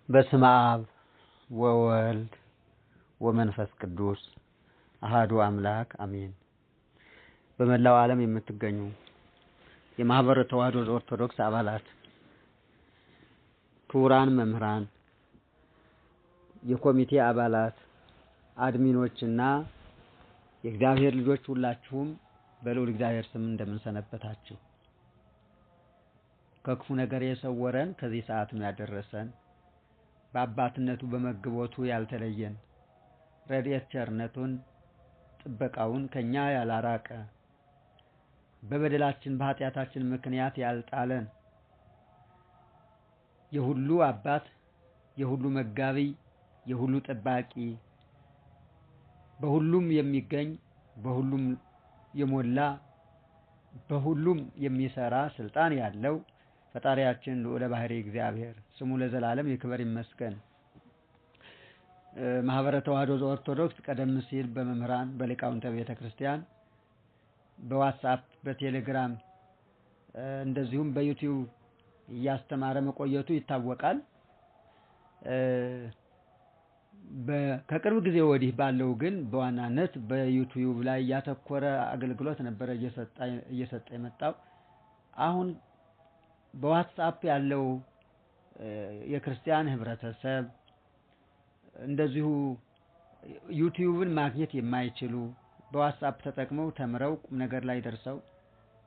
በስመ አብ ወወልድ ወመንፈስ ቅዱስ አሐዱ አምላክ አሜን። በመላው ዓለም የምትገኙ የማኅበረ ተዋሕዶ ኦርቶዶክስ አባላት፣ ክቡራን መምህራን፣ የኮሚቴ አባላት፣ አድሚኖችና የእግዚአብሔር ልጆች ሁላችሁም በልዑል እግዚአብሔር ስም እንደምን ሰነበታችሁ? ከክፉ ነገር የሰወረን ከዚህ ሰዓትም ያደረሰን በአባትነቱ በመግቦቱ ያልተለየን ረድኤት ቸርነቱን ጥበቃውን ከኛ ያላራቀ በበደላችን በኃጢአታችን ምክንያት ያልጣለን የሁሉ አባት የሁሉ መጋቢ የሁሉ ጠባቂ በሁሉም የሚገኝ በሁሉም የሞላ በሁሉም የሚሰራ ስልጣን ያለው ፈጣሪያችን ልዑለ ባሕርይ እግዚአብሔር ስሙ ለዘላለም ይክበር ይመስገን። ማኅበረ ተዋሕዶ ኦርቶዶክስ ቀደም ሲል በመምህራን በሊቃውንተ ቤተ ክርስቲያን በዋትስአፕ በቴሌግራም እንደዚሁም በዩቲዩብ እያስተማረ መቆየቱ ይታወቃል። ከቅርብ ጊዜ ወዲህ ባለው ግን በዋናነት በዩቲዩብ ላይ ያተኮረ አገልግሎት ነበረ እየሰጠ የመጣው። አሁን በዋትስአፕ ያለው የክርስቲያን ህብረተሰብ እንደዚሁ ዩቲዩብን ማግኘት የማይችሉ በዋትስአፕ ተጠቅመው ተምረው ቁም ነገር ላይ ደርሰው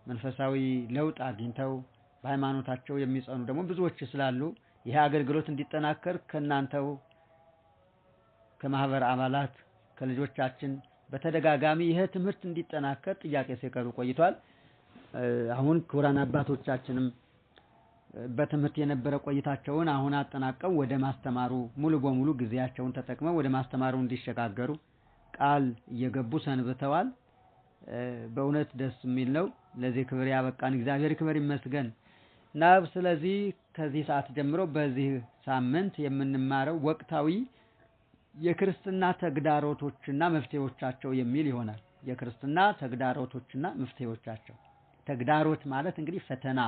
መንፈሳዊ ለውጥ አግኝተው በሃይማኖታቸው የሚጸኑ ደግሞ ብዙዎች ስላሉ ይሄ አገልግሎት እንዲጠናከር ከናንተው ከማህበር አባላት ከልጆቻችን በተደጋጋሚ ይሄ ትምህርት እንዲጠናከር ጥያቄ ሲቀርብ ቆይቷል። አሁን ክቡራን አባቶቻችንም በትምህርት የነበረ ቆይታቸውን አሁን አጠናቀው ወደ ማስተማሩ ሙሉ በሙሉ ጊዜያቸውን ተጠቅመው ወደ ማስተማሩ እንዲሸጋገሩ ቃል እየገቡ ሰንብተዋል። በእውነት ደስ የሚል ነው። ለዚህ ክብር ያበቃን እግዚአብሔር ክብር ይመስገን እና ስለዚህ ከዚህ ሰዓት ጀምሮ በዚህ ሳምንት የምንማረው ወቅታዊ የክርስትና ተግዳሮቶችና መፍትሄዎቻቸው የሚል ይሆናል። የክርስትና ተግዳሮቶችና መፍትሄዎቻቸው። ተግዳሮት ማለት እንግዲህ ፈተና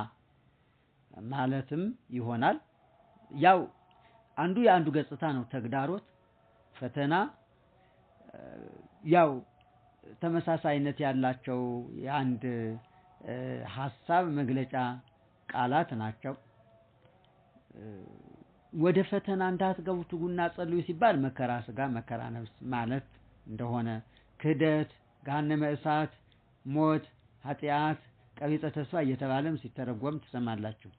ማለትም ይሆናል። ያው አንዱ የአንዱ ገጽታ ነው። ተግዳሮት፣ ፈተና ያው ተመሳሳይነት ያላቸው የአንድ ሐሳብ መግለጫ ቃላት ናቸው። ወደ ፈተና እንዳትገቡ ትጉና ጸልዩ ሲባል መከራ ስጋ መከራ ነፍስ ማለት እንደሆነ፣ ክህደት፣ ገሃነመ እሳት፣ ሞት፣ ኃጢአት፣ ቀቢጸ ተስፋ እየተባለም ሲተረጎም ትሰማላችሁ።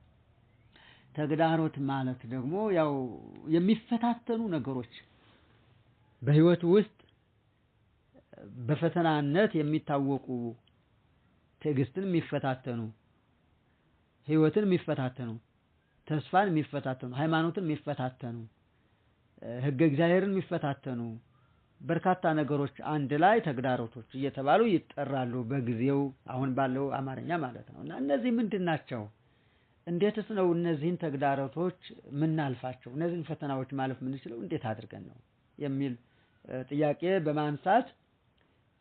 ተግዳሮት ማለት ደግሞ ያው የሚፈታተኑ ነገሮች በህይወት ውስጥ በፈተናነት የሚታወቁ ትዕግስትን የሚፈታተኑ፣ ህይወትን የሚፈታተኑ፣ ተስፋን የሚፈታተኑ፣ ሃይማኖትን የሚፈታተኑ፣ ህገ እግዚአብሔርን የሚፈታተኑ በርካታ ነገሮች አንድ ላይ ተግዳሮቶች እየተባሉ ይጠራሉ። በጊዜው አሁን ባለው አማርኛ ማለት ነው። እና እነዚህ ምንድን ናቸው? እንዴትስ ነው እነዚህን ተግዳሮቶች ምናልፋቸው? እነዚህን ፈተናዎች ማለፍ የምንችለው እንዴት አድርገን ነው የሚል ጥያቄ በማንሳት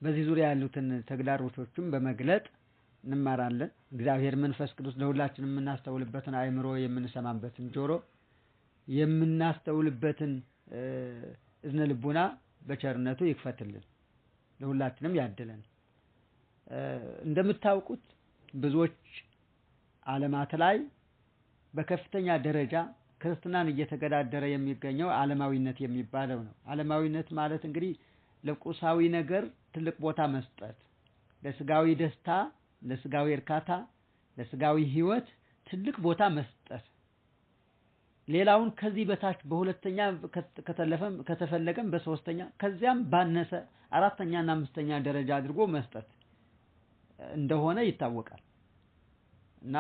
በዚህ ዙሪያ ያሉትን ተግዳሮቶችን በመግለጥ እንማራለን። እግዚአብሔር መንፈስ ቅዱስ ለሁላችንም የምናስተውልበትን አእምሮ፣ የምንሰማበትን ጆሮ፣ የምናስተውልበትን እዝነ ልቡና በቸርነቱ ይክፈትልን፣ ለሁላችንም ያድለን። እንደምታውቁት ብዙዎች ዓለማት ላይ በከፍተኛ ደረጃ ክርስትናን እየተገዳደረ የሚገኘው ዓለማዊነት የሚባለው ነው። ዓለማዊነት ማለት እንግዲህ ለቁሳዊ ነገር ትልቅ ቦታ መስጠት፣ ለስጋዊ ደስታ፣ ለስጋዊ እርካታ፣ ለስጋዊ ህይወት ትልቅ ቦታ መስጠት፣ ሌላውን ከዚህ በታች በሁለተኛ ከተፈለገም በሶስተኛ ከዚያም ባነሰ አራተኛና አምስተኛ ደረጃ አድርጎ መስጠት እንደሆነ ይታወቃል። እና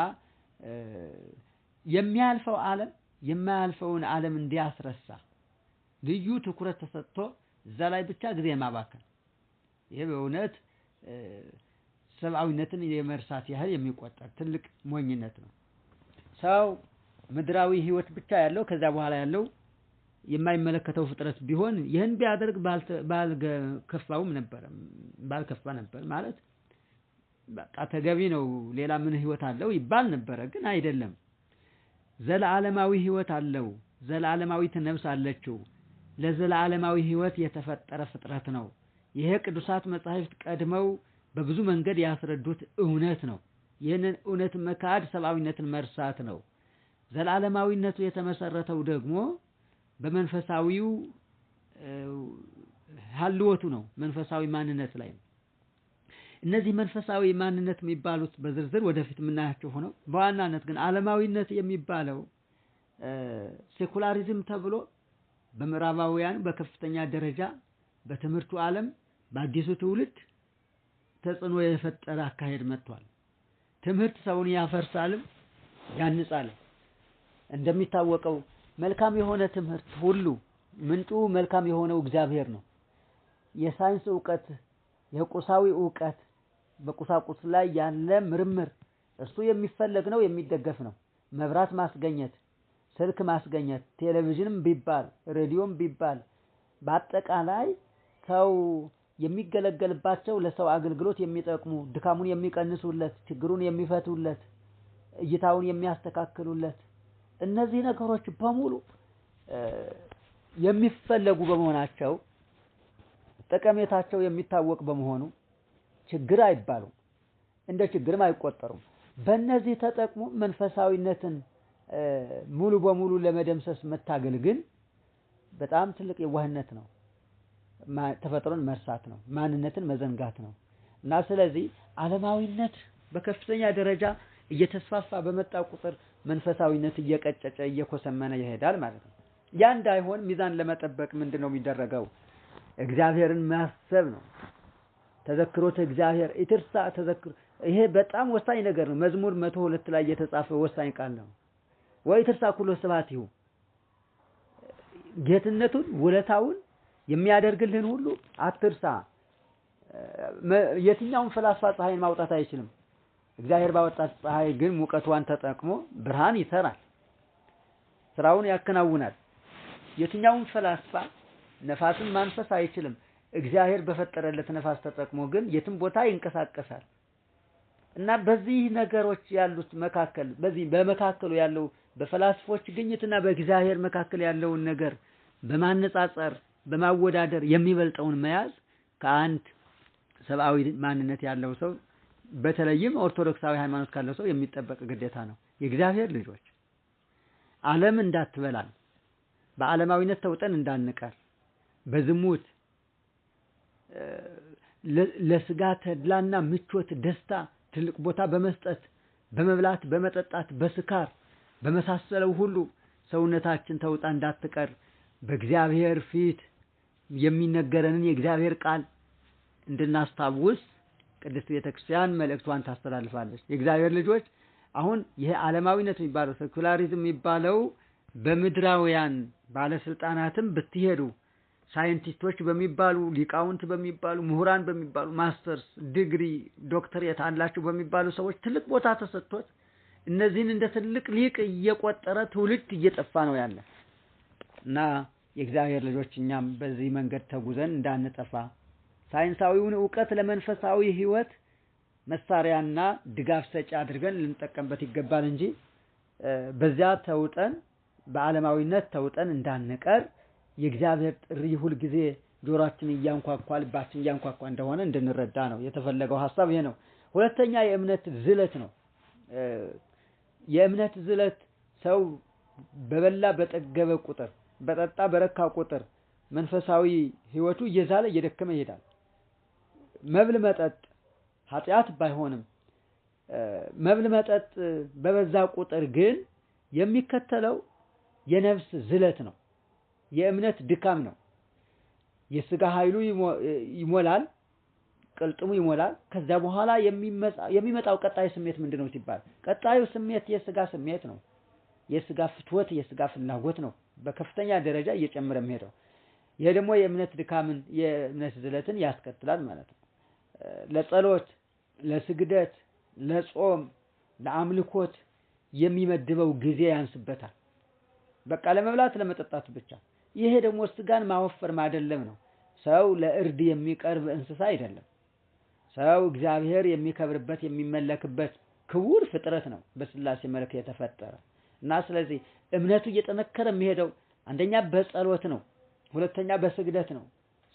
የሚያልፈው ዓለም የማያልፈውን ዓለም እንዲያስረሳ ልዩ ትኩረት ተሰጥቶ እዛ ላይ ብቻ ጊዜ ማባከን፣ ይሄ በእውነት ሰብአዊነትን የመርሳት ያህል የሚቆጠር ትልቅ ሞኝነት ነው። ሰው ምድራዊ ህይወት ብቻ ያለው ከዛ በኋላ ያለው የማይመለከተው ፍጥረት ቢሆን ይህን ቢያደርግ ባልከፋውም ነበር ባልከፋ ነበር ማለት በቃ ተገቢ ነው። ሌላ ምን ህይወት አለው ይባል ነበር፣ ግን አይደለም። ዘለዓለማዊ ህይወት አለው። ዘላለማዊት ነፍስ አለችው። ለዘላለማዊ ህይወት የተፈጠረ ፍጥረት ነው። ይሄ ቅዱሳት መጻሕፍት ቀድመው በብዙ መንገድ ያስረዱት እውነት ነው። ይህንን እውነት መካድ ሰብአዊነትን መርሳት ነው። ዘላለማዊነቱ የተመሰረተው ደግሞ በመንፈሳዊው ሀልወቱ ነው፣ መንፈሳዊ ማንነት ላይ ነው። እነዚህ መንፈሳዊ ማንነት የሚባሉት በዝርዝር ወደፊት የምናያቸው ሆነው በዋናነት ግን ዓለማዊነት የሚባለው ሴኩላሪዝም ተብሎ በምዕራባውያን በከፍተኛ ደረጃ በትምህርቱ ዓለም በአዲሱ ትውልድ ተጽዕኖ የፈጠረ አካሄድ መጥቷል። ትምህርት ሰውን ያፈርሳልም ያንጻልም። እንደሚታወቀው መልካም የሆነ ትምህርት ሁሉ ምንጩ መልካም የሆነው እግዚአብሔር ነው። የሳይንስ ዕውቀት፣ የቁሳዊ ዕውቀት፣ በቁሳቁስ ላይ ያለ ምርምር እሱ የሚፈለግ ነው፣ የሚደገፍ ነው። መብራት ማስገኘት፣ ስልክ ማስገኘት፣ ቴሌቪዥንም ቢባል ሬዲዮም ቢባል በአጠቃላይ ሰው የሚገለገልባቸው ለሰው አገልግሎት የሚጠቅሙ ድካሙን የሚቀንሱለት፣ ችግሩን የሚፈቱለት፣ እይታውን የሚያስተካክሉለት እነዚህ ነገሮች በሙሉ የሚፈለጉ በመሆናቸው ጠቀሜታቸው የሚታወቅ በመሆኑ ችግር አይባሉም፣ እንደ ችግርም አይቆጠሩም። በእነዚህ ተጠቅሞ መንፈሳዊነትን ሙሉ በሙሉ ለመደምሰስ መታገል ግን በጣም ትልቅ የዋህነት ነው። ተፈጥሮን መርሳት ነው፣ ማንነትን መዘንጋት ነው። እና ስለዚህ ዓለማዊነት በከፍተኛ ደረጃ እየተስፋፋ በመጣ ቁጥር መንፈሳዊነት እየቀጨጨ እየኮሰመነ ይሄዳል ማለት ነው። ያ እንዳይሆን ሚዛን ለመጠበቅ ምንድነው የሚደረገው? እግዚአብሔርን ማሰብ ነው። ተዘክሮተ እግዚአብሔር ኢትርሳ ተዘክሮ፣ ይሄ በጣም ወሳኝ ነገር ነው። መዝሙር 102 ላይ የተጻፈ ወሳኝ ቃል ነው። ወይ ኢትርሳ ኩሎ ስብሐቲሁ፣ ጌትነቱን ውለታውን የሚያደርግልህን ሁሉ አትርሳ። የትኛውም ፈላስፋ ፀሐይን ማውጣት አይችልም። እግዚአብሔር ባወጣት ፀሐይ ግን ሙቀቷን ተጠቅሞ ብርሃን ይሰራል፣ ስራውን ያከናውናል። የትኛውም ፈላስፋ ነፋስን ማንፈስ አይችልም። እግዚአብሔር በፈጠረለት ነፋስ ተጠቅሞ ግን የትም ቦታ ይንቀሳቀሳል። እና በዚህ ነገሮች ያሉት መካከል በዚህ በመካከሉ ያለው በፈላስፎች ግኝትና በእግዚአብሔር መካከል ያለውን ነገር በማነጻጸር በማወዳደር የሚበልጠውን መያዝ ከአንድ ሰብአዊ ማንነት ያለው ሰው በተለይም ኦርቶዶክሳዊ ሃይማኖት ካለው ሰው የሚጠበቅ ግዴታ ነው። የእግዚአብሔር ልጆች ዓለም እንዳትበላን፣ በዓለማዊነት ተውጠን እንዳንቀር፣ በዝሙት ለስጋ ተድላና ምቾት ደስታ ትልቅ ቦታ በመስጠት በመብላት በመጠጣት በስካር በመሳሰለው ሁሉ ሰውነታችን ተውጣ እንዳትቀር በእግዚአብሔር ፊት የሚነገረንን የእግዚአብሔር ቃል እንድናስታውስ ቅድስት ቤተክርስቲያን መልእክቷን ታስተላልፋለች። የእግዚአብሔር ልጆች አሁን ይሄ ዓለማዊነት የሚባለው ሴኩላሪዝም የሚባለው በምድራውያን ባለስልጣናትም ብትሄዱ ሳይንቲስቶች በሚባሉ ሊቃውንት በሚባሉ ምሁራን በሚባሉ ማስተርስ ዲግሪ ዶክተሬት አላቸው በሚባሉ ሰዎች ትልቅ ቦታ ተሰጥቶት እነዚህን እንደ ትልቅ ሊቅ እየቆጠረ ትውልድ እየጠፋ ነው ያለ እና የእግዚአብሔር ልጆች እኛም በዚህ መንገድ ተጉዘን እንዳንጠፋ ሳይንሳዊውን ዕውቀት ለመንፈሳዊ ህይወት መሳሪያና ድጋፍ ሰጪ አድርገን ልንጠቀምበት ይገባል እንጂ በዚያ ተውጠን በዓለማዊነት ተውጠን እንዳንቀር የእግዚአብሔር ጥሪ ሁል ጊዜ ጆሮአችን እያንኳኳ ልባችን እያንኳኳ እንደሆነ እንድንረዳ ነው የተፈለገው ሐሳብ ይሄ ነው። ሁለተኛ የእምነት ዝለት ነው። የእምነት ዝለት ሰው በበላ በጠገበ ቁጥር በጠጣ በረካ ቁጥር መንፈሳዊ ህይወቱ እየዛለ እየደከመ ይሄዳል። መብል መጠጥ ኃጢአት ባይሆንም መብል መጠጥ በበዛ ቁጥር ግን የሚከተለው የነፍስ ዝለት ነው፣ የእምነት ድካም ነው። የስጋ ኃይሉ ይሞላል፣ ቅልጥሙ ይሞላል። ከዛ በኋላ የሚመጣው ቀጣይ ስሜት ምንድነው ሲባል ቀጣዩ ስሜት የስጋ ስሜት ነው። የስጋ ፍትወት የስጋ ፍላጎት ነው በከፍተኛ ደረጃ እየጨመረ የሚሄደው። ይሄ ደግሞ የእምነት ድካምን የእምነት ዝለትን ያስከትላል ማለት ነው። ለጸሎት፣ ለስግደት፣ ለጾም፣ ለአምልኮት የሚመድበው ጊዜ ያንስበታል። በቃ ለመብላት ለመጠጣት ብቻ። ይሄ ደግሞ ስጋን ማወፈር ማደለም ነው። ሰው ለእርድ የሚቀርብ እንስሳ አይደለም። ሰው እግዚአብሔር የሚከብርበት የሚመለክበት ክቡር ፍጥረት ነው፣ በስላሴ መልክ የተፈጠረ እና ስለዚህ እምነቱ እየጠነከረ የሚሄደው አንደኛ በጸሎት ነው፣ ሁለተኛ በስግደት ነው፣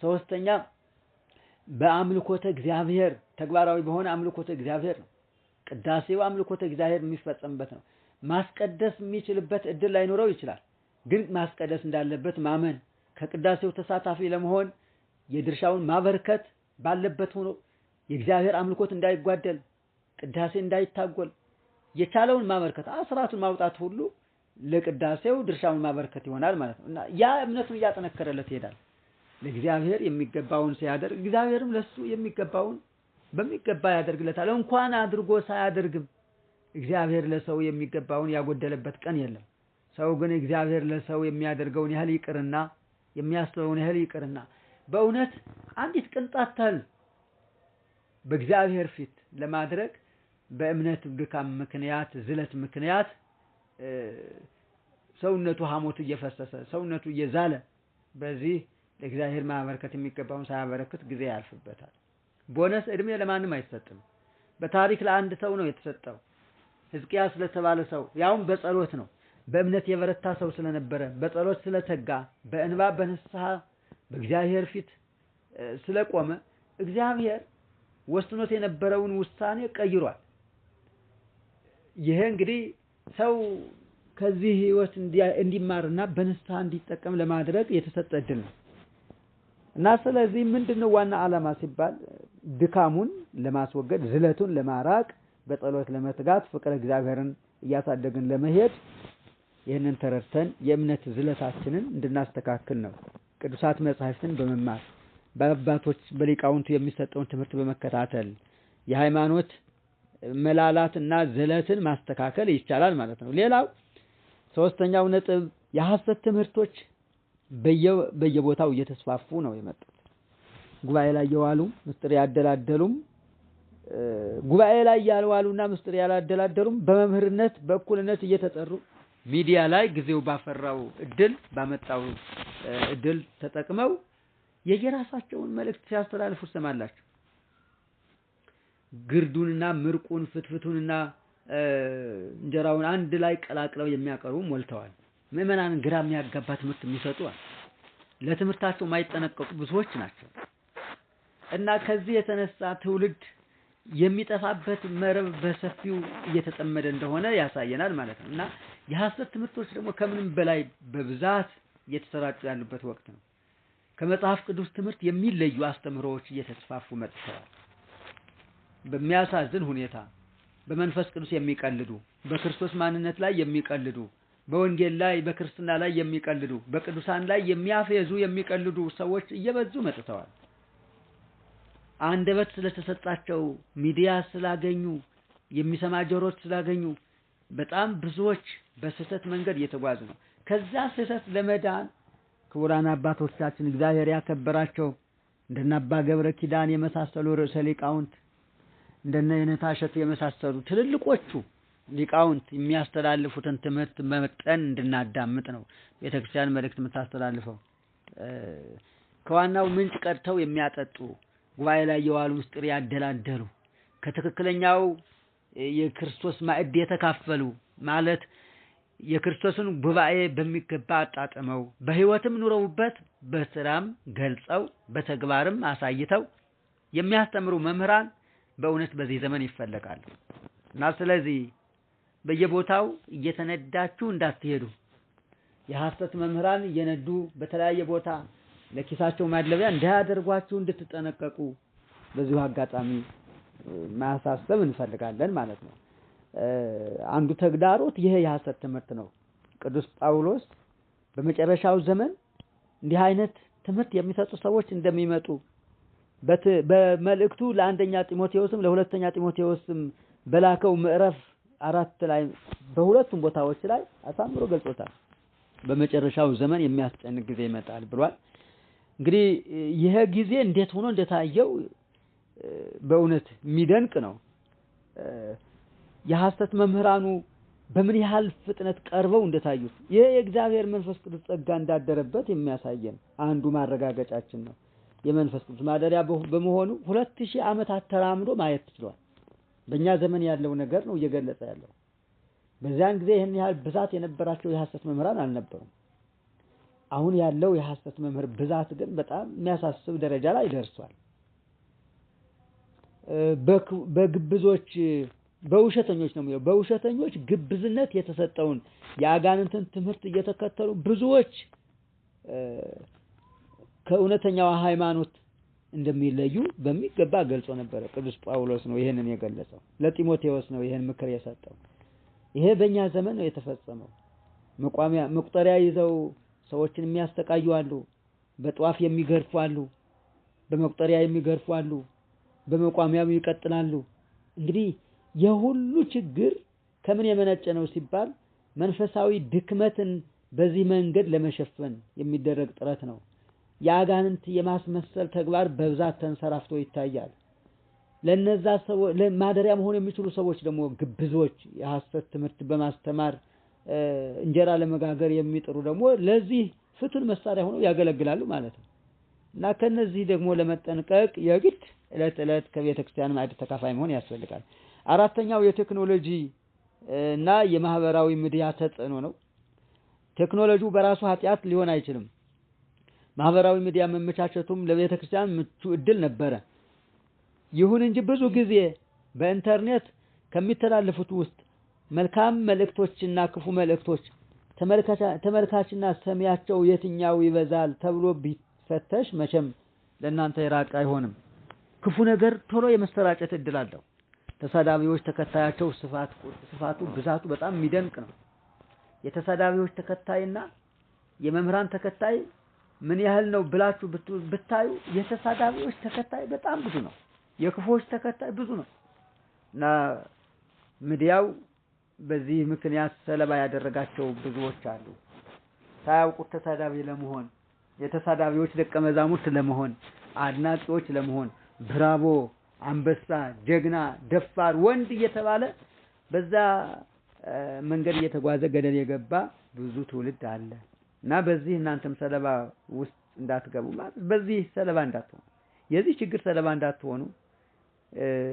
ሶስተኛ በአምልኮተ እግዚአብሔር ተግባራዊ በሆነ አምልኮተ እግዚአብሔር ነው። ቅዳሴው አምልኮተ እግዚአብሔር የሚፈጸምበት ነው። ማስቀደስ የሚችልበት እድል ላይኖረው ይችላል። ግን ማስቀደስ እንዳለበት ማመን፣ ከቅዳሴው ተሳታፊ ለመሆን የድርሻውን ማበርከት ባለበት ሆኖ የእግዚአብሔር አምልኮት እንዳይጓደል፣ ቅዳሴ እንዳይታጎል የቻለውን ማበርከት አስራቱን ማውጣት ሁሉ ለቅዳሴው ድርሻውን ማበርከት ይሆናል ማለት ነው። እና ያ እምነቱን እያጠነከረለት ይሄዳል። ለእግዚአብሔር የሚገባውን ሲያደርግ እግዚአብሔርም ለሱ የሚገባውን በሚገባ ያደርግለታል። እንኳን አድርጎ ሳያደርግም እግዚአብሔር ለሰው የሚገባውን ያጎደለበት ቀን የለም። ሰው ግን እግዚአብሔር ለሰው የሚያደርገውን ያህል ይቅርና የሚያስበውን ያህል ይቅርና በእውነት አንዲት ቅንጣት ታህል በእግዚአብሔር ፊት ለማድረግ በእምነት ድካም ምክንያት ዝለት ምክንያት ሰውነቱ ሐሞቱ እየፈሰሰ ሰውነቱ እየዛለ በዚህ ለእግዚአብሔር ማበረከት የሚገባውን ሳያበረክት ጊዜ ያልፍበታል። ቦነስ እድሜ ለማንም አይሰጥም። በታሪክ ለአንድ ሰው ነው የተሰጠው። ሕዝቅያስ ስለተባለ ሰው ያውም በጸሎት ነው። በእምነት የበረታ ሰው ስለነበረ በጸሎት ስለተጋ በእንባ በንስሐ በእግዚአብሔር ፊት ስለቆመ እግዚአብሔር ወስኖት የነበረውን ውሳኔ ቀይሯል። ይሄ እንግዲህ ሰው ከዚህ ህይወት እንዲማርና በንስሐ እንዲጠቀም ለማድረግ የተሰጠ እድል ነው እና ስለዚህ ምንድነው ዋና ዓላማ ሲባል ድካሙን ለማስወገድ ዝለቱን ለማራቅ በጸሎት ለመትጋት ፍቅረ እግዚአብሔርን እያሳደግን ለመሄድ ይህንን ተረድተን የእምነት ዝለታችንን እንድናስተካክል ነው። ቅዱሳት መጻሕፍትን በመማር በአባቶች በሊቃውንቱ የሚሰጠውን ትምህርት በመከታተል የሃይማኖት መላላትና ዝለትን ማስተካከል ይቻላል ማለት ነው። ሌላው ሶስተኛው ነጥብ የሐሰት ትምህርቶች በየቦታው እየተስፋፉ ነው የመጡት። ጉባኤ ላይ የዋሉ ምስጢር ያደላደሉም ጉባኤ ላይ ያልዋሉና ምስጢር ያላደላደሉም በመምህርነት በእኩልነት እየተጠሩ ሚዲያ ላይ ጊዜው ባፈራው እድል ባመጣው እድል ተጠቅመው የየራሳቸውን መልእክት ሲያስተላልፉ ሰማላችሁ። ግርዱንና ምርቁን ፍትፍቱንና እንጀራውን አንድ ላይ ቀላቅለው የሚያቀርቡ ሞልተዋል። ምዕመናንን ግራ የሚያጋባ ትምህርት የሚሰጡ ለትምህርታቸው የማይጠነቀቁ ብዙዎች ናቸው እና ከዚህ የተነሳ ትውልድ የሚጠፋበት መረብ በሰፊው እየተጠመደ እንደሆነ ያሳየናል ማለት ነው። እና የሐሰት ትምህርቶች ደግሞ ከምንም በላይ በብዛት እየተሰራጩ ያሉበት ወቅት ነው። ከመጽሐፍ ቅዱስ ትምህርት የሚለዩ አስተምህሮዎች እየተስፋፉ መጥተዋል። በሚያሳዝን ሁኔታ በመንፈስ ቅዱስ የሚቀልዱ፣ በክርስቶስ ማንነት ላይ የሚቀልዱ፣ በወንጌል ላይ በክርስትና ላይ የሚቀልዱ፣ በቅዱሳን ላይ የሚያፌዙ የሚቀልዱ ሰዎች እየበዙ መጥተዋል። አንደበት ስለተሰጣቸው ሚዲያ ስላገኙ የሚሰማ ጆሮች ስላገኙ በጣም ብዙዎች በስህተት መንገድ እየተጓዙ ነው። ከዛ ስህተት ለመዳን ክቡራን አባቶቻችን እግዚአብሔር ያከበራቸው እንደነ አባ ገብረ ኪዳን የመሳሰሉ ርዕሰ ሊቃውንት እንደነ የኔታ እሸቱ የመሳሰሉ ትልልቆቹ ሊቃውንት የሚያስተላልፉትን ትምህርት መጠን እንድናዳምጥ ነው ቤተክርስቲያን መልእክት የምታስተላልፈው። ከዋናው ምንጭ ቀድተው የሚያጠጡ ጉባኤ ላይ የዋሉ ምስጢር ያደላደሉ ከትክክለኛው የክርስቶስ ማዕድ የተካፈሉ ማለት የክርስቶስን ጉባኤ በሚገባ አጣጥመው በህይወትም ኑረውበት በስራም ገልጸው በተግባርም አሳይተው የሚያስተምሩ መምህራን በእውነት በዚህ ዘመን ይፈልጋሉ እና ስለዚህ በየቦታው እየተነዳችሁ እንዳትሄዱ የሐሰት መምህራን እየነዱ በተለያየ ቦታ ለኪሳቸው ማድለቢያ እንዳያደርጓችሁ እንድትጠነቀቁ በዚሁ አጋጣሚ ማሳሰብ እንፈልጋለን ማለት ነው። አንዱ ተግዳሮት ይሄ የሐሰት ትምህርት ነው። ቅዱስ ጳውሎስ በመጨረሻው ዘመን እንዲህ አይነት ትምህርት የሚሰጡ ሰዎች እንደሚመጡ በመልእክቱ ለአንደኛ ጢሞቴዎስም ለሁለተኛ ጢሞቴዎስም በላከው ምዕራፍ 4 ላይ በሁለቱም ቦታዎች ላይ አሳምሮ ገልጾታል። በመጨረሻው ዘመን የሚያስጨንቅ ጊዜ ይመጣል ብሏል። እንግዲህ ይሄ ጊዜ እንዴት ሆኖ እንደታየው በእውነት የሚደንቅ ነው። የሐሰት መምህራኑ በምን ያህል ፍጥነት ቀርበው እንደታዩት ይሄ የእግዚአብሔር መንፈስ ቅዱስ ጸጋ እንዳደረበት የሚያሳየን አንዱ ማረጋገጫችን ነው። የመንፈስ ቅዱስ ማደሪያ በመሆኑ 2000 ዓመታት ተራምዶ ማየት ችሏል። በእኛ ዘመን ያለው ነገር ነው እየገለጸ ያለው። በዛን ጊዜ ይሄን ያህል ብዛት የነበራቸው የሐሰት መምህራን አልነበሩም። አሁን ያለው የሐሰት መምህር ብዛት ግን በጣም የሚያሳስብ ደረጃ ላይ ደርሷል። በግብዞች በውሸተኞች ነው የሚለው በውሸተኞች ግብዝነት የተሰጠውን የአጋንንትን ትምህርት እየተከተሉ ብዙዎች ከእውነተኛው ሃይማኖት እንደሚለዩ በሚገባ ገልጾ ነበር። ቅዱስ ጳውሎስ ነው ይሄንን የገለጸው። ለጢሞቴዎስ ነው ይሄን ምክር የሰጠው። ይሄ በእኛ ዘመን ነው የተፈጸመው። መቁጠሪያ ይዘው ሰዎችን የሚያስተቃዩ አሉ። በጧፍ የሚገርፉ አሉ። በመቁጠሪያ የሚገርፉ አሉ። በመቋሚያው ይቀጥላሉ። እንግዲህ የሁሉ ችግር ከምን የመነጨ ነው ሲባል መንፈሳዊ ድክመትን በዚህ መንገድ ለመሸፈን የሚደረግ ጥረት ነው። የአጋንንት የማስመሰል ተግባር በብዛት ተንሰራፍቶ ይታያል። ለነዛ ሰዎች ለማደሪያ መሆን የሚችሉ ሰዎች ደግሞ ግብዞች የሐሰት ትምህርት በማስተማር እንጀራ ለመጋገር የሚጥሩ ደግሞ ለዚህ ፍቱን መሳሪያ ሆነው ያገለግላሉ ማለት ነው። እና ከነዚህ ደግሞ ለመጠንቀቅ የግድ ዕለት ከቤተክርስቲያን ማዕድ ተካፋይ መሆን ያስፈልጋል። አራተኛው የቴክኖሎጂ እና የማህበራዊ ሚዲያ ተጽዕኖ ነው። ቴክኖሎጂው በራሱ ኃጢአት ሊሆን አይችልም። ማህበራዊ ሚዲያ መመቻቸቱም ለቤተክርስቲያን ምቹ እድል ነበረ። ይሁን እንጂ ብዙ ጊዜ በኢንተርኔት ከሚተላለፉት ውስጥ መልካም መልእክቶችና ክፉ መልእክቶች ተመልካችና ሰሚያቸው የትኛው ይበዛል ተብሎ ቢፈተሽ መቼም ለእናንተ የራቀ አይሆንም። ክፉ ነገር ቶሎ የመሰራጨት እድል አለው። ተሳዳቢዎች ተከታያቸው ስፋቱ ብዛቱ በጣም የሚደንቅ ነው። የተሳዳቢዎች ተከታይና የመምህራን ተከታይ ምን ያህል ነው ብላችሁ ብታዩ የተሳዳቢዎች ተከታይ በጣም ብዙ ነው። የክፉዎች ተከታይ ብዙ ነው። እና ሚዲያው በዚህ ምክንያት ሰለባ ያደረጋቸው ብዙዎች አሉ። ሳያውቁት ተሳዳቢ ለመሆን የተሳዳቢዎች ደቀ መዛሙርት ለመሆን አድናቂዎች ለመሆን ብራቮ፣ አንበሳ፣ ጀግና፣ ደፋር፣ ወንድ እየተባለ በዛ መንገድ እየተጓዘ ገደል የገባ ብዙ ትውልድ አለ። እና በዚህ እናንተም ሰለባ ውስጥ እንዳትገቡ ማለት በዚህ ሰለባ እንዳትሆኑ የዚህ ችግር ሰለባ እንዳትሆኑ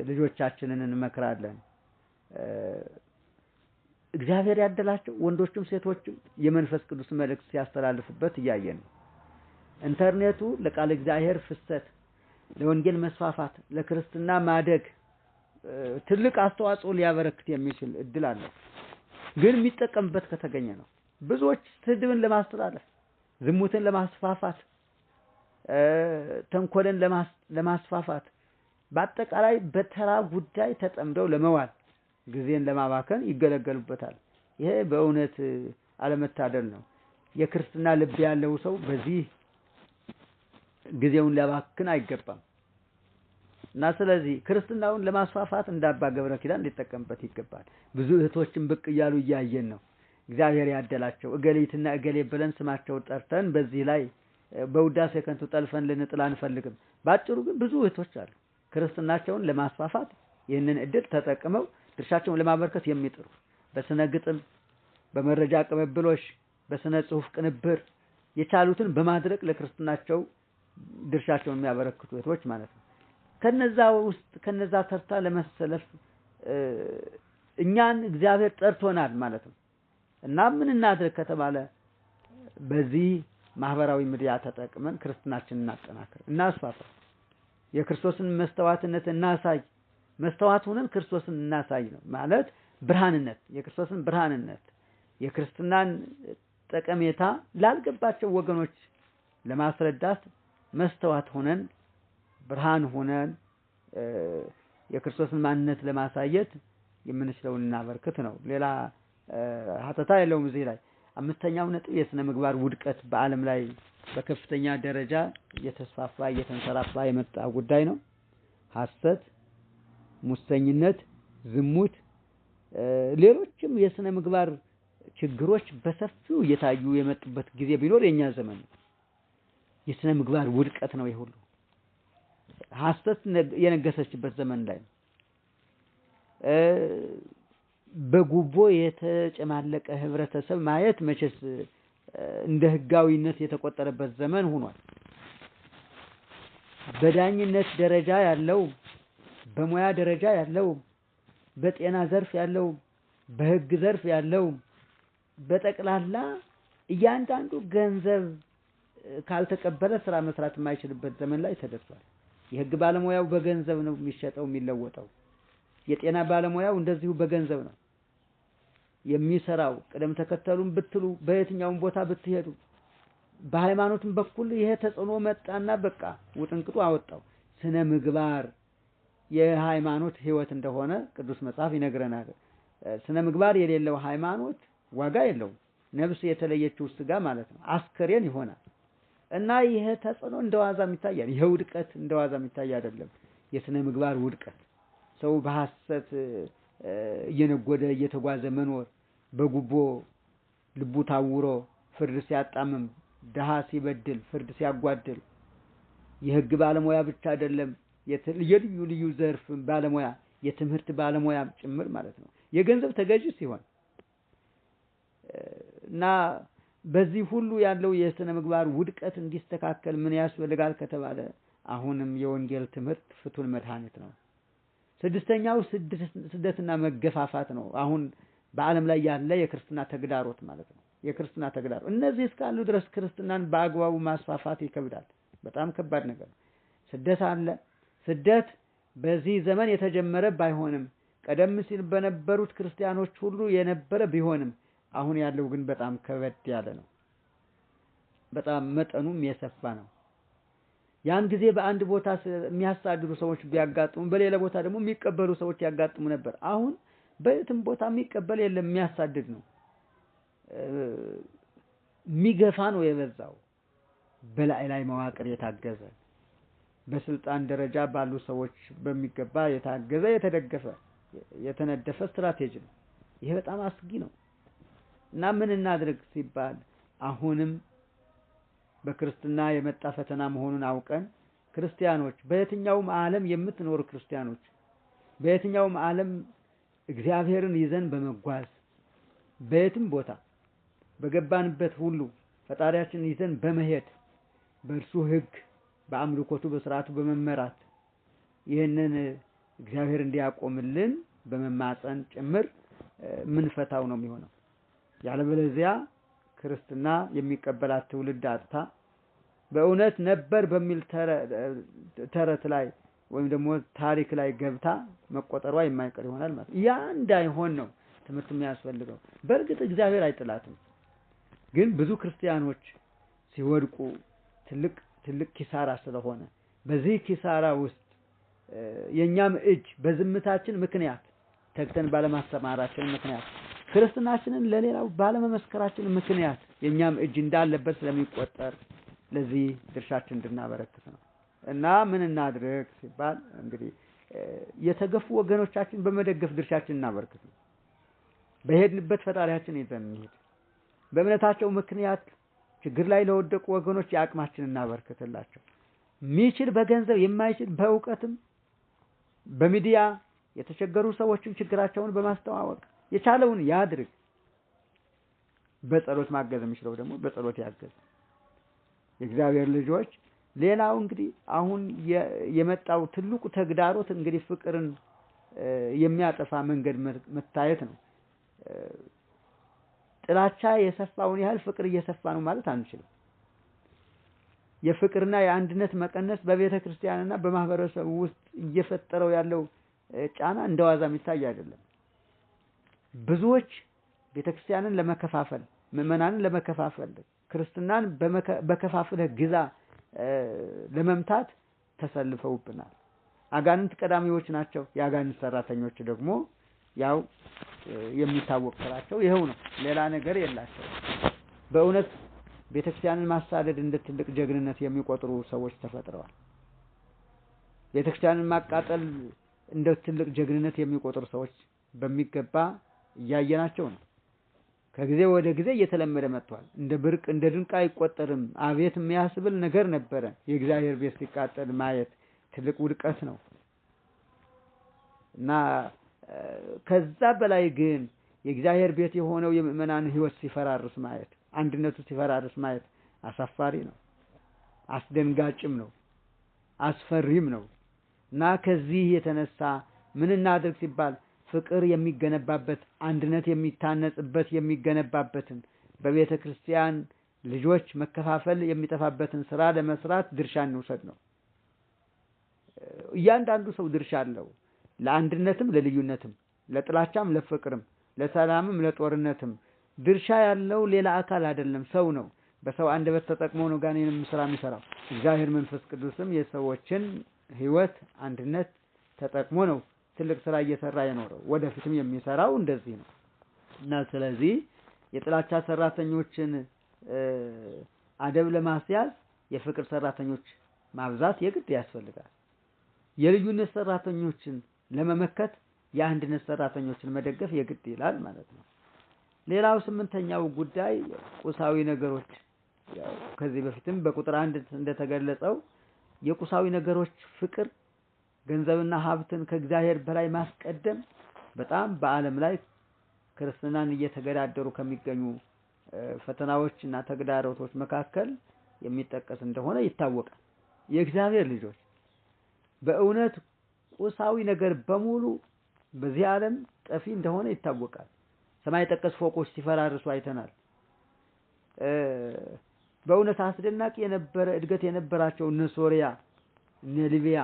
ልጆቻችንን እንመክራለን። እግዚአብሔር ያደላቸው ወንዶችም ሴቶችም የመንፈስ ቅዱስ መልእክት ሲያስተላልፉበት እያየን ነው። ኢንተርኔቱ ለቃል እግዚአብሔር ፍሰት፣ ለወንጌል መስፋፋት፣ ለክርስትና ማደግ ትልቅ አስተዋጽኦ ሊያበረክት የሚችል እድል አለው። ግን የሚጠቀምበት ከተገኘ ነው። ብዙዎች ስድብን ለማስተላለፍ፣ ዝሙትን ለማስፋፋት፣ ተንኮልን ለማስፋፋት በአጠቃላይ በተራ ጉዳይ ተጠምደው ለመዋል ጊዜን ለማባከን ይገለገሉበታል። ይሄ በእውነት አለመታደል ነው። የክርስትና ልብ ያለው ሰው በዚህ ጊዜውን ሊያባክን አይገባም። እና ስለዚህ ክርስትናውን ለማስፋፋት እንዳባ ገብረ ኪዳን ሊጠቀምበት ይገባል። ብዙ እህቶችን ብቅ እያሉ እያየን ነው። እግዚአብሔር ያደላቸው እገሊትና እገሌ ብለን ስማቸው ጠርተን በዚህ ላይ በውዳሴ ከንቱ ጠልፈን ልንጥል አንፈልግም። ባጭሩ ግን ብዙ እህቶች አሉ ክርስትናቸውን ለማስፋፋት ይህንን እድል ተጠቅመው ድርሻቸውን ለማበርከት የሚጥሩ በስነ ግጥም፣ በመረጃ ቅብብሎሽ፣ በስነ ጽሁፍ ቅንብር የቻሉትን በማድረግ ለክርስትናቸው ድርሻቸውን የሚያበረክቱ እህቶች ማለት ነው። ከነዛ ተርታ ለመሰለፍ እኛን እግዚአብሔር ጠርቶናል ማለት ነው። እና ምን እናድርግ ከተባለ በዚህ ማህበራዊ ሚዲያ ተጠቅመን ክርስትናችንን እናጠናክር፣ እናስፋፋ፣ የክርስቶስን መስተዋትነት እናሳይ። መስተዋት ሆነን ክርስቶስን እናሳይ ነው ማለት ብርሃንነት፣ የክርስቶስን ብርሃንነት፣ የክርስትናን ጠቀሜታ ላልገባቸው ወገኖች ለማስረዳት መስተዋት ሆነን ብርሃን ሆነን የክርስቶስን ማንነት ለማሳየት የምንችለውን እናበርክት ነው። ሌላ ሀተታ የለውም እዚህ ላይ። አምስተኛው ነጥብ የስነ ምግባር ውድቀት በዓለም ላይ በከፍተኛ ደረጃ እየተስፋፋ እየተንሰራፋ የመጣ ጉዳይ ነው። ሐሰት፣ ሙሰኝነት፣ ዝሙት፣ ሌሎችም የስነ ምግባር ችግሮች በሰፊው እየታዩ የመጡበት ጊዜ ቢኖር የኛ ዘመን ነው። የስነ ምግባር ውድቀት ነው ይሁሉ። ሐሰት የነገሰችበት ዘመን ላይ ነው። በጉቦ የተጨማለቀ ህብረተሰብ ማየት መቼስ እንደ ህጋዊነት የተቆጠረበት ዘመን ሆኗል። በዳኝነት ደረጃ ያለው፣ በሙያ ደረጃ ያለው፣ በጤና ዘርፍ ያለው፣ በህግ ዘርፍ ያለው በጠቅላላ እያንዳንዱ ገንዘብ ካልተቀበለ ስራ መስራት የማይችልበት ዘመን ላይ ተደርሷል። የህግ ባለሙያው በገንዘብ ነው የሚሸጠው የሚለወጠው። የጤና ባለሙያው እንደዚሁ በገንዘብ ነው የሚሰራው። ቅደም ተከተሉን ብትሉ በየትኛውም ቦታ ብትሄዱ በሃይማኖትም በኩል ይሄ ተጽዕኖ መጣና በቃ ውጥንቅጡ አወጣው። ስነ ምግባር የሃይማኖት ህይወት እንደሆነ ቅዱስ መጽሐፍ ይነግረናል። ስነ ምግባር የሌለው ሃይማኖት ዋጋ የለውም። ነፍስ የተለየችው ስጋ ማለት ነው አስከሬን ይሆናል። እና ይሄ ተጽዕኖ እንደዋዛ የሚታይ አይደለም። ይሄ ውድቀት እንደዋዛ የሚታይ አይደለም። የስነ ምግባር ውድቀት ሰው በሐሰት እየነጎደ እየተጓዘ መኖር፣ በጉቦ ልቡ ታውሮ ፍርድ ሲያጣምም፣ ደሃ ሲበድል፣ ፍርድ ሲያጓድል፣ የህግ ባለሙያ ብቻ አይደለም የልዩ ልዩ ዘርፍ ባለሙያ የትምህርት ባለሙያ ጭምር ማለት ነው የገንዘብ ተገዥ ሲሆን እና በዚህ ሁሉ ያለው የስነ ምግባር ውድቀት እንዲስተካከል ምን ያስፈልጋል ከተባለ አሁንም የወንጌል ትምህርት ፍቱን መድኃኒት ነው። ስድስተኛው ስደትና መገፋፋት ነው። አሁን በዓለም ላይ ያለ የክርስትና ተግዳሮት ማለት ነው። የክርስትና ተግዳሮት እነዚህ እስካሉ ድረስ ክርስትናን በአግባቡ ማስፋፋት ይከብዳል። በጣም ከባድ ነገር ነው። ስደት አለ። ስደት በዚህ ዘመን የተጀመረ ባይሆንም ቀደም ሲል በነበሩት ክርስቲያኖች ሁሉ የነበረ ቢሆንም አሁን ያለው ግን በጣም ከበድ ያለ ነው። በጣም መጠኑም የሰፋ ነው። ያን ጊዜ በአንድ ቦታ የሚያሳድዱ ሰዎች ቢያጋጥሙ በሌላ ቦታ ደግሞ የሚቀበሉ ሰዎች ያጋጥሙ ነበር። አሁን በየትም ቦታ የሚቀበል የለም፣ የሚያሳድድ ነው። የሚገፋ ነው የበዛው። በላይ ላይ መዋቅር የታገዘ በስልጣን ደረጃ ባሉ ሰዎች በሚገባ የታገዘ የተደገፈ የተነደፈ ስትራቴጂ ነው። ይሄ በጣም አስጊ ነው እና ምን እናድርግ ሲባል አሁንም በክርስትና የመጣ ፈተና መሆኑን አውቀን ክርስቲያኖች በየትኛውም ዓለም የምትኖሩ ክርስቲያኖች በየትኛውም ዓለም እግዚአብሔርን ይዘን በመጓዝ በየትም ቦታ በገባንበት ሁሉ ፈጣሪያችንን ይዘን በመሄድ በእርሱ ሕግ በአምልኮቱ በስርዓቱ በመመራት ይህንን እግዚአብሔር እንዲያቆምልን በመማፀን ጭምር ምን ፈታው ነው የሚሆነው። ያለበለዚያ ክርስትና የሚቀበላት ትውልድ አጥታ በእውነት ነበር በሚል ተረት ላይ ወይም ደግሞ ታሪክ ላይ ገብታ መቆጠሯ የማይቀር ይሆናል ማለት ያ እንዳይሆን ነው ትምህርት የሚያስፈልገው። በእርግጥ እግዚአብሔር አይጥላትም፣ ግን ብዙ ክርስቲያኖች ሲወድቁ ትልቅ ኪሳራ ስለሆነ በዚህ ኪሳራ ውስጥ የኛም እጅ በዝምታችን ምክንያት ተግተን ባለማስተማራችን ምክንያት ክርስትናችንን ለሌላው ባለመመስከራችን ምክንያት የኛም እጅ እንዳለበት ስለሚቆጠር ለዚህ ድርሻችን እንድናበረክት ነው። እና ምን እናድርግ ሲባል እንግዲህ የተገፉ ወገኖቻችን በመደገፍ ድርሻችን እናበረክት ነው። በሄድንበት ፈጣሪያችን ይዘን እንሂድ። በእምነታቸው ምክንያት ችግር ላይ ለወደቁ ወገኖች የአቅማችን እናበረክትላቸው። የሚችል በገንዘብ የማይችል በእውቀትም በሚዲያ የተቸገሩ ሰዎችን ችግራቸውን በማስተዋወቅ የቻለውን ያድርግ። በጸሎት ማገዝ የሚችለው ደግሞ በጸሎት ያገዝ። የእግዚአብሔር ልጆች ሌላው እንግዲህ አሁን የመጣው ትልቁ ተግዳሮት እንግዲህ ፍቅርን የሚያጠፋ መንገድ መታየት ነው። ጥላቻ የሰፋውን ያህል ፍቅር እየሰፋ ነው ማለት አንችልም። የፍቅርና የአንድነት መቀነስ በቤተ ክርስቲያንና በማህበረሰቡ ውስጥ እየፈጠረው ያለው ጫና እንደዋዛ የሚታይ አይደለም። ብዙዎች ቤተክርስቲያንን ለመከፋፈል ምዕመናንን ለመከፋፈል ክርስትናን በከፋፍለ ግዛ ለመምታት ተሰልፈውብናል። አጋንንት ቀዳሚዎች ናቸው። የአጋንንት ሰራተኞች ደግሞ ያው የሚታወቅ ስራቸው ይሄው ነው። ሌላ ነገር የላቸው። በእውነት ቤተክርስቲያንን ማሳደድ እንደ ትልቅ ጀግንነት የሚቆጥሩ ሰዎች ተፈጥረዋል። ቤተክርስቲያንን ማቃጠል እንደ ትልቅ ጀግንነት የሚቆጥሩ ሰዎች በሚገባ እያየናቸው ነው። ከጊዜ ወደ ጊዜ እየተለመደ መጥቷል። እንደ ብርቅ እንደ ድንቅ አይቆጠርም። አቤት የሚያስብል ነገር ነበረ። የእግዚአብሔር ቤት ሲቃጠል ማየት ትልቅ ውድቀት ነው እና ከዛ በላይ ግን የእግዚአብሔር ቤት የሆነው የምእመናን ሕይወት ሲፈራርስ ማየት፣ አንድነቱ ሲፈራርስ ማየት አሳፋሪ ነው፣ አስደንጋጭም ነው፣ አስፈሪም ነው እና ከዚህ የተነሳ ምን እናድርግ ሲባል ፍቅር የሚገነባበት አንድነት የሚታነጽበት የሚገነባበትን በቤተ ክርስቲያን ልጆች መከፋፈል የሚጠፋበትን ስራ ለመስራት ድርሻ እንውሰድ ነው። እያንዳንዱ ሰው ድርሻ አለው። ለአንድነትም ለልዩነትም፣ ለጥላቻም ለፍቅርም፣ ለሰላምም ለጦርነትም ድርሻ ያለው ሌላ አካል አይደለም፣ ሰው ነው። በሰው አንደበት ተጠቅሞ ነው ጋኔንም ስራ የሚሰራው። እግዚአብሔር መንፈስ ቅዱስም የሰዎችን ህይወት አንድነት ተጠቅሞ ነው ትልቅ ስራ እየሰራ የኖረው። ወደፊትም የሚሰራው እንደዚህ ነው እና ስለዚህ የጥላቻ ሰራተኞችን አደብ ለማስያዝ የፍቅር ሰራተኞች ማብዛት የግድ ያስፈልጋል። የልዩነት ሰራተኞችን ለመመከት የአንድነት ሰራተኞችን መደገፍ የግድ ይላል ማለት ነው። ሌላው ስምንተኛው ጉዳይ ቁሳዊ ነገሮች፣ ያው ከዚህ በፊትም በቁጥር 1 እንደተገለጸው የቁሳዊ ነገሮች ፍቅር፣ ገንዘብና ሀብትን ከእግዚአብሔር በላይ ማስቀደም በጣም በዓለም ላይ ክርስትናን እየተገዳደሩ ከሚገኙ ፈተናዎችና ተግዳሮቶች መካከል የሚጠቀስ እንደሆነ ይታወቃል። የእግዚአብሔር ልጆች በእውነት ቁሳዊ ነገር በሙሉ በዚህ ዓለም ጠፊ እንደሆነ ይታወቃል። ሰማይ ጠቀስ ፎቆች ሲፈራርሱ አይተናል። በእውነት አስደናቂ የነበረ እድገት የነበራቸው እነ ሶሪያ እነ ሊቢያ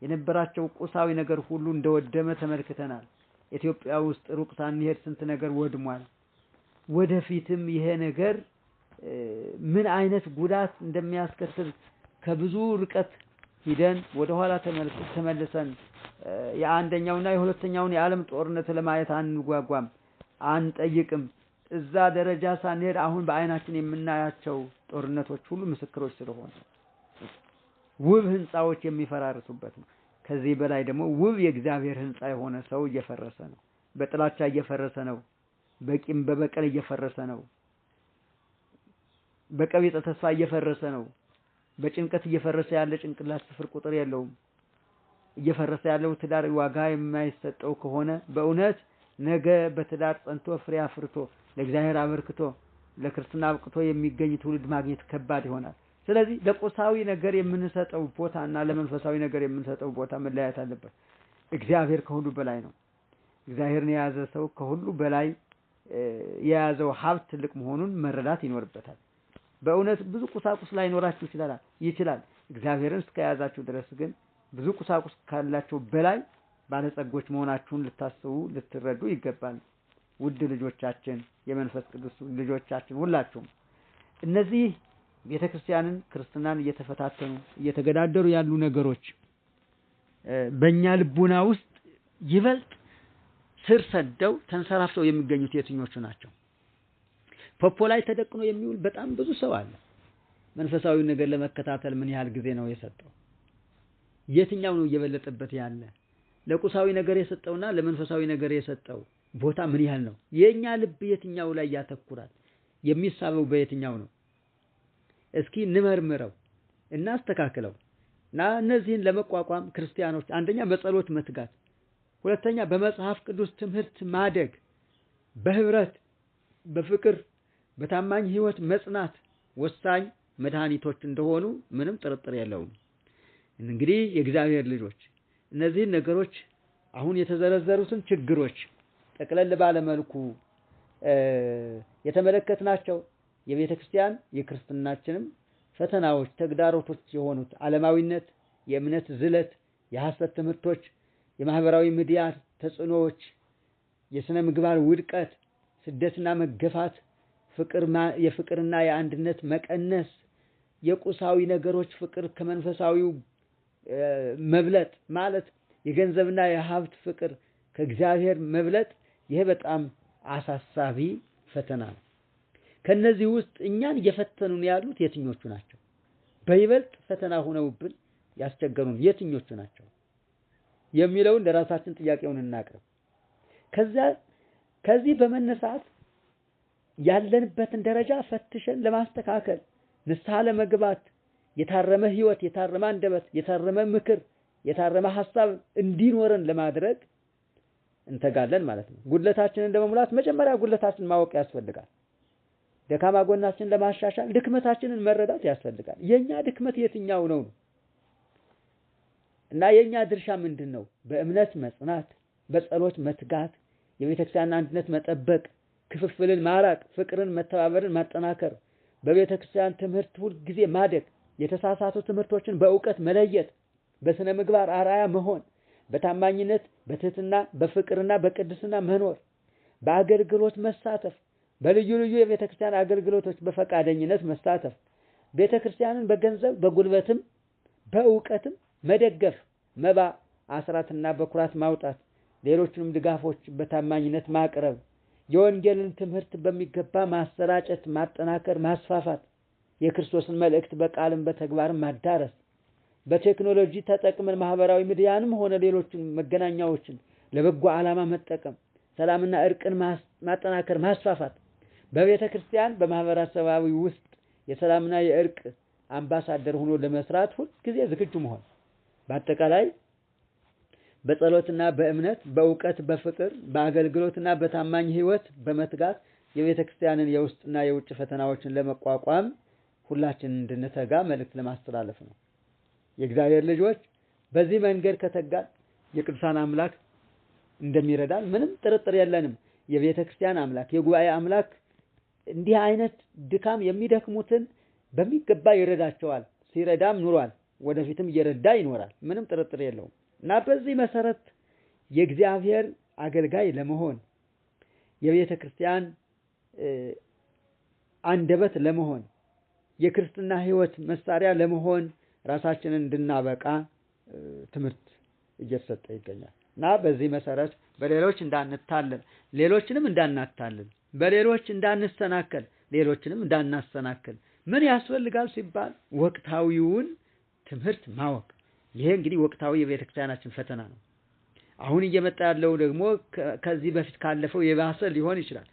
የነበራቸው ቁሳዊ ነገር ሁሉ እንደወደመ ተመልክተናል። ኢትዮጵያ ውስጥ ሩቅ ሳንሄድ ስንት ነገር ወድሟል። ወደፊትም ይሄ ነገር ምን አይነት ጉዳት እንደሚያስከትል ከብዙ ርቀት ሂደን ወደ ኋላ ተመልሰን የአንደኛውና የሁለተኛውን የዓለም ጦርነት ለማየት አንጓጓም፣ አንጠይቅም። እዛ ደረጃ ሳንሄድ አሁን በአይናችን የምናያቸው ጦርነቶች ሁሉ ምስክሮች ስለሆኑ ውብ ህንጻዎች የሚፈራርሱበት ነው። ከዚህ በላይ ደግሞ ውብ የእግዚአብሔር ህንጻ የሆነ ሰው እየፈረሰ ነው። በጥላቻ እየፈረሰ ነው። በቂም በበቀል እየፈረሰ ነው። በቀቢጸ ተስፋ እየፈረሰ ነው። በጭንቀት እየፈረሰ ያለ ጭንቅላት ስፍር ቁጥር የለውም። እየፈረሰ ያለው ትዳር ዋጋ የማይሰጠው ከሆነ በእውነት ነገ በትዳር ጸንቶ ፍሬ አፍርቶ ለእግዚአብሔር አበርክቶ ለክርስትና አብቅቶ የሚገኝ ትውልድ ማግኘት ከባድ ይሆናል። ስለዚህ ለቁሳዊ ነገር የምንሰጠው ቦታና ለመንፈሳዊ ነገር የምንሰጠው ቦታ መለያየት አለበት። እግዚአብሔር ከሁሉ በላይ ነው። እግዚአብሔርን የያዘ ሰው ከሁሉ በላይ የያዘው ሀብት ትልቅ መሆኑን መረዳት ይኖርበታል። በእውነት ብዙ ቁሳቁስ ላይኖራችሁ ይችላል። እግዚአብሔርን እስከያዛችሁ ድረስ ግን ብዙ ቁሳቁስ ካላችሁ በላይ ባለጸጎች መሆናችሁን ልታስቡ ልትረዱ ይገባል። ውድ ልጆቻችን፣ የመንፈስ ቅዱስ ልጆቻችን ሁላችሁም እነዚህ ቤተክርስቲያንን ክርስትናን እየተፈታተኑ እየተገዳደሩ ያሉ ነገሮች በእኛ ልቡና ውስጥ ይበልጥ ስር ሰደው ተንሰራፍተው የሚገኙት የትኞቹ ናቸው? ፖፖ ላይ ተደቅኖ የሚውል በጣም ብዙ ሰው አለ። መንፈሳዊ ነገር ለመከታተል ምን ያህል ጊዜ ነው የሰጠው? የትኛው ነው እየበለጠበት ያለ? ለቁሳዊ ነገር የሰጠውና ለመንፈሳዊ ነገር የሰጠው ቦታ ምን ያህል ነው? የኛ ልብ የትኛው ላይ ያተኩራል? የሚሳበው በየትኛው ነው? እስኪ እንመርምረው እናስተካክለው። እና እነዚህን ለመቋቋም ክርስቲያኖች አንደኛ በጸሎት መትጋት፣ ሁለተኛ በመጽሐፍ ቅዱስ ትምህርት ማደግ፣ በህብረት በፍቅር በታማኝ ህይወት መጽናት ወሳኝ መድኃኒቶች እንደሆኑ ምንም ጥርጥር የለውም። እንግዲህ የእግዚአብሔር ልጆች እነዚህን ነገሮች አሁን የተዘረዘሩትን ችግሮች ጠቅለል ባለ መልኩ የተመለከትናቸው የቤተ ክርስቲያን የክርስትናችንም ፈተናዎች ተግዳሮቶች የሆኑት ዓለማዊነት፣ የእምነት ዝለት፣ የሐሰት ትምህርቶች፣ የማህበራዊ ሚዲያ ተጽዕኖዎች፣ የሥነ ምግባር ውድቀት፣ ስደትና መገፋት፣ የፍቅርና የአንድነት መቀነስ፣ የቁሳዊ ነገሮች ፍቅር ከመንፈሳዊው መብለጥ ማለት የገንዘብና የሀብት ፍቅር ከእግዚአብሔር መብለጥ፣ ይሄ በጣም አሳሳቢ ፈተና ነው። ከነዚህ ውስጥ እኛን እየፈተኑን ያሉት የትኞቹ ናቸው? በይበልጥ ፈተና ሆነውብን ያስቸገሩን የትኞቹ ናቸው የሚለውን ለራሳችን ጥያቄውን እናቅርብ። ከዚህ በመነሳት ያለንበትን ደረጃ ፈትሸን ለማስተካከል ንስሐ ለመግባት የታረመ ህይወት፣ የታረመ አንደበት፣ የታረመ ምክር፣ የታረመ ሐሳብ እንዲኖረን ለማድረግ እንተጋለን ማለት ነው። ጉድለታችንን ለመሙላት መጀመሪያ ጉድለታችንን ማወቅ ያስፈልጋል። ደካማ ጎናችንን ለማሻሻል ድክመታችንን መረዳት ያስፈልጋል። የኛ ድክመት የትኛው ነው እና የኛ ድርሻ ምንድነው? በእምነት መጽናት፣ በጸሎት መትጋት፣ የቤተክርስቲያን አንድነት መጠበቅ፣ ክፍፍልን ማራቅ፣ ፍቅርን መተባበርን ማጠናከር፣ በቤተክርስቲያን ትምህርት ሁል ጊዜ ማደግ፣ የተሳሳቱ ትምህርቶችን በእውቀት መለየት፣ በስነ ምግባር አርአያ መሆን፣ በታማኝነት በትህትና በፍቅርና በቅድስና መኖር፣ በአገልግሎት መሳተፍ፣ በልዩ ልዩ የቤተክርስቲያን አገልግሎቶች በፈቃደኝነት መሳተፍ፣ ቤተክርስቲያንን በገንዘብ በጉልበትም በእውቀትም መደገፍ፣ መባ አስራትና በኩራት ማውጣት፣ ሌሎችንም ድጋፎች በታማኝነት ማቅረብ፣ የወንጌልን ትምህርት በሚገባ ማሰራጨት፣ ማጠናከር፣ ማስፋፋት፣ የክርስቶስን መልእክት በቃልም በተግባርም ማዳረስ፣ በቴክኖሎጂ ተጠቅመን ማህበራዊ ሚዲያንም ሆነ ሌሎችን መገናኛዎችን ለበጎ ዓላማ መጠቀም፣ ሰላምና እርቅን ማጠናከር፣ ማስፋፋት፣ በቤተ ክርስቲያን በማህበረሰባዊ ውስጥ የሰላምና የእርቅ አምባሳደር ሆኖ ለመስራት ሁሉ ጊዜ ዝግጁ መሆን፣ በአጠቃላይ በጸሎትና በእምነት በእውቀት በፍቅር በአገልግሎትና በታማኝ ህይወት በመትጋት የቤተ ክርስቲያንን የውስጥና የውጭ ፈተናዎችን ለመቋቋም ሁላችንን እንድንተጋ መልእክት ለማስተላለፍ ነው። የእግዚአብሔር ልጆች በዚህ መንገድ ከተጋን የቅዱሳን አምላክ እንደሚረዳን ምንም ጥርጥር የለንም። የቤተ ክርስቲያን አምላክ የጉባኤ አምላክ እንዲህ አይነት ድካም የሚደክሙትን በሚገባ ይረዳቸዋል። ሲረዳም ኑሯል፣ ወደፊትም እየረዳ ይኖራል። ምንም ጥርጥር የለውም። እና በዚህ መሰረት የእግዚአብሔር አገልጋይ ለመሆን የቤተ ክርስቲያን አንደበት ለመሆን የክርስትና ህይወት መሳሪያ ለመሆን ራሳችንን እንድናበቃ ትምህርት እየተሰጠ ይገኛል። እና በዚህ መሰረት በሌሎች እንዳንታለል ሌሎችንም እንዳናታልል በሌሎች እንዳንሰናከል ሌሎችንም እንዳናሰናክል ምን ያስፈልጋል ሲባል ወቅታዊውን ትምህርት ማወቅ። ይሄ እንግዲህ ወቅታዊ የቤተክርስቲያናችን ፈተና ነው። አሁን እየመጣ ያለው ደግሞ ከዚህ በፊት ካለፈው የባሰ ሊሆን ይችላል፣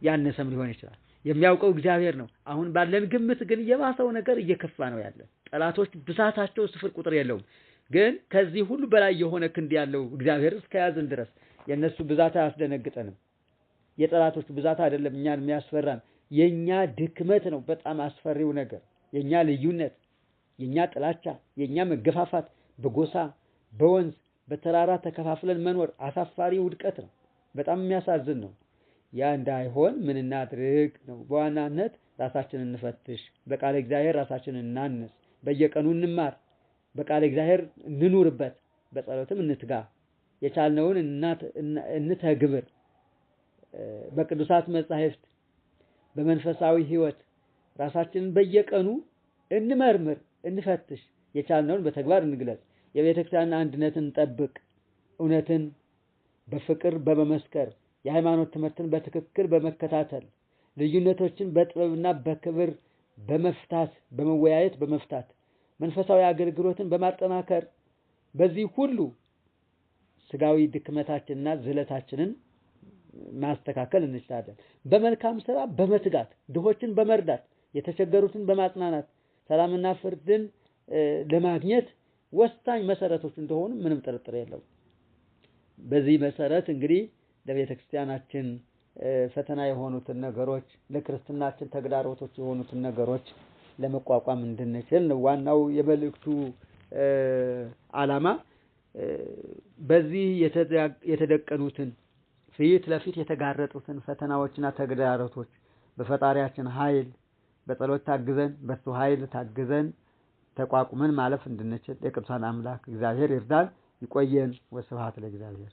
ያነሰም ሊሆን ይችላል። የሚያውቀው እግዚአብሔር ነው። አሁን ባለን ግምት ግን የባሰው ነገር እየከፋ ነው ያለ። ጠላቶች ብዛታቸው ስፍር ቁጥር የለውም። ግን ከዚህ ሁሉ በላይ የሆነ ክንድ ያለው እግዚአብሔር እስከያዝን ድረስ የነሱ ብዛት አያስደነግጠንም። የጠላቶች ብዛት አይደለም እኛን የሚያስፈራን፣ የኛ ድክመት ነው በጣም አስፈሪው ነገር። የኛ ልዩነት፣ የኛ ጥላቻ፣ የኛ መገፋፋት፣ በጎሳ በወንዝ በተራራ ተከፋፍለን መኖር አሳፋሪ ውድቀት ነው። በጣም የሚያሳዝን ነው። ያ እንዳይሆን ምን እናድርግ ነው? በዋናነት ራሳችንን እንፈትሽ፣ በቃለ እግዚአብሔር ራሳችንን እናንስ፣ በየቀኑ እንማር፣ በቃለ እግዚአብሔር እንኑርበት፣ በጸሎትም እንትጋ፣ የቻልነውን እንተግብር፣ በቅዱሳት መጻሕፍት በመንፈሳዊ ህይወት ራሳችንን በየቀኑ እንመርምር፣ እንፈትሽ፣ የቻልነውን በተግባር እንግለጽ፣ የቤተክርስቲያን አንድነትን እንጠብቅ፣ እውነትን በፍቅር በመመስከር የሃይማኖት ትምህርትን በትክክል በመከታተል ልዩነቶችን በጥበብና በክብር በመፍታት በመወያየት በመፍታት መንፈሳዊ አገልግሎትን በማጠናከር በዚህ ሁሉ ስጋዊ ድክመታችንና ዝለታችንን ማስተካከል እንችላለን። በመልካም ስራ በመትጋት ድሆችን በመርዳት የተቸገሩትን በማጽናናት ሰላምና ፍርድን ለማግኘት ወሳኝ መሰረቶች እንደሆኑ ምንም ጥርጥር የለውም። በዚህ መሰረት እንግዲህ ለቤተክርስቲያናችን ፈተና የሆኑትን ነገሮች ለክርስትናችን ተግዳሮቶች የሆኑትን ነገሮች ለመቋቋም እንድንችል ነው ዋናው የመልእክቱ ዓላማ። በዚህ የተደቀኑትን ፊት ለፊት የተጋረጡትን ፈተናዎችና ተግዳሮቶች በፈጣሪያችን ኃይል በጸሎት ታግዘን በሱ ኃይል ታግዘን ተቋቁመን ማለፍ እንድንችል የቅዱሳን አምላክ እግዚአብሔር ይርዳን። ይቆየን። ወስብሐት ለእግዚአብሔር።